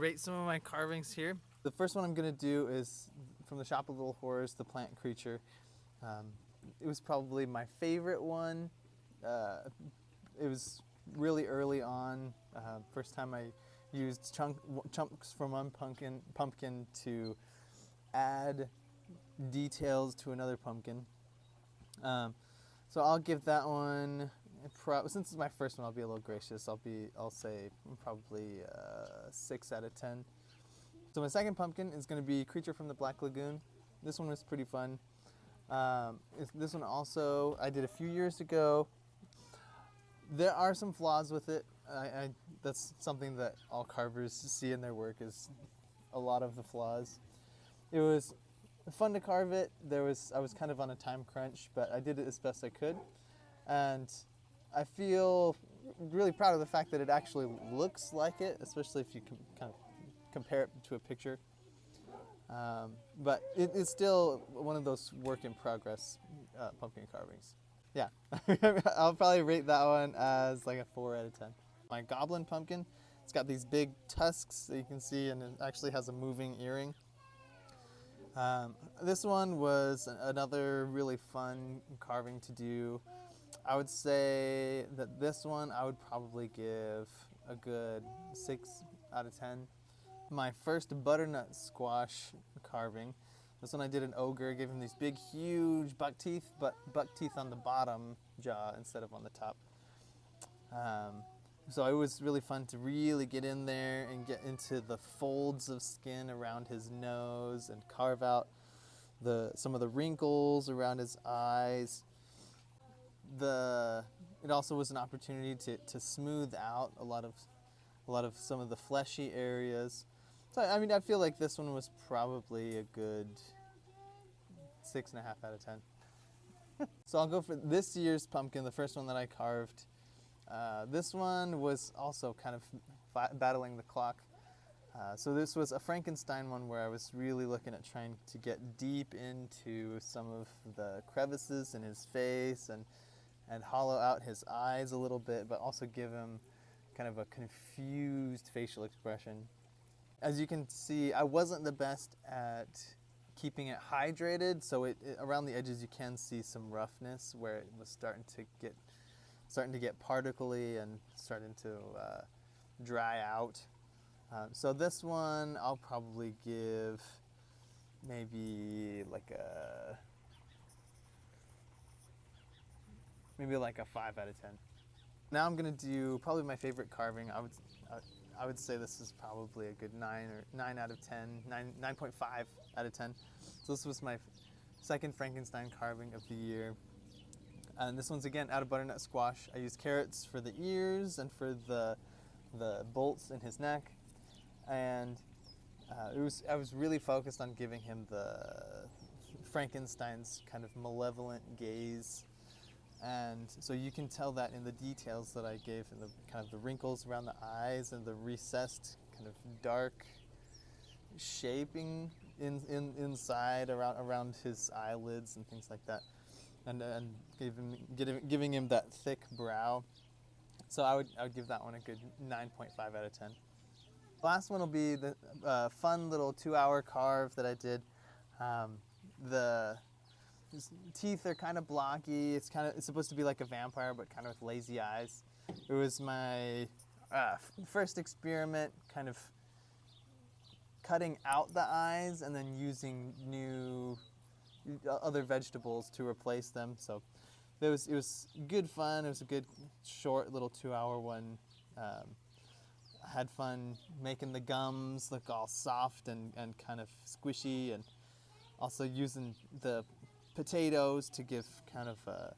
rate some of my carvings here. The first one I'm gonna do is from the Shop of Little Horrors, the plant creature. It was probably my favorite one. It was really early on. First time I used chunks from one pumpkin to add details to another pumpkin. So I'll give that one, since it's my first one, I'll be a little gracious. I'll say probably 6 out of 10. So my second pumpkin is going to be Creature from the Black Lagoon. This one was pretty fun. This one also I did a few years ago. There are some flaws with it. That's something that all carvers see in their work, is a lot of the flaws. It was fun to carve it. I was kind of on a time crunch, but I did it as best I could. And I feel really proud of the fact that it actually looks like it, especially if you can kind of compare it to a picture. But it's still one of those work in progress pumpkin carvings. Yeah, I'll probably rate that one as like a 4 out of 10. My goblin pumpkin, it's got these big tusks that you can see, and it actually has a moving earring. This one was another really fun carving to do. I would say that this one I would probably give a good 6 out of 10. My first butternut squash carving, this one I did an ogre, gave him these big huge buck teeth, but buck teeth on the bottom jaw instead of on the top. So it was really fun to really get in there and get into the folds of skin around his nose and carve out some of the wrinkles around his eyes. It also was an opportunity to smooth out a lot of some of the fleshy areas. So I mean, I feel like this one was probably a good 6.5 out of 10. So I'll go for this year's pumpkin, the first one that I carved. This one was also kind of battling the clock. So this was a Frankenstein one where I was really looking at trying to get deep into some of the crevices in his face and hollow out his eyes a little bit, but also give him kind of a confused facial expression. As you can see, I wasn't the best at keeping it hydrated, so around the edges you can see some roughness where it was starting to get particly and starting to dry out. So this one I'll probably give maybe like a 5 out of 10. Now I'm gonna do probably my favorite carving. I would say this is probably a good 9 out of 10, 9.5 out of 10. So this was my second Frankenstein carving of the year. And this one's again out of butternut squash. I used carrots for the ears and for the bolts in his neck. And I was really focused on giving him the Frankenstein's kind of malevolent gaze. And so you can tell that in the details that I gave, in the kind of the wrinkles around the eyes and the recessed kind of dark shaping inside around his eyelids and things like that, and giving him that thick brow. So I would give that one a good 9.5 out of 10. Last one will be the fun little 2-hour carve that I did. His teeth are kind of blocky. It's supposed to be like a vampire, but kind of with lazy eyes. It was my first experiment, kind of cutting out the eyes and then using other vegetables to replace them. So it was good fun. It was a good short little 2-hour one. I had fun making the gums look all soft and kind of squishy, and also using the potatoes to give kind of a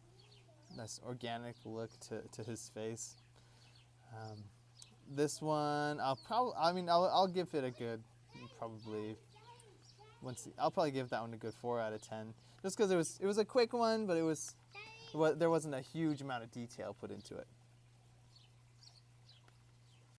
nice organic look to his face. This one I'll give it a good I'll probably give that one a good 4 out of 10, just because it was a quick one, but there wasn't a huge amount of detail put into it.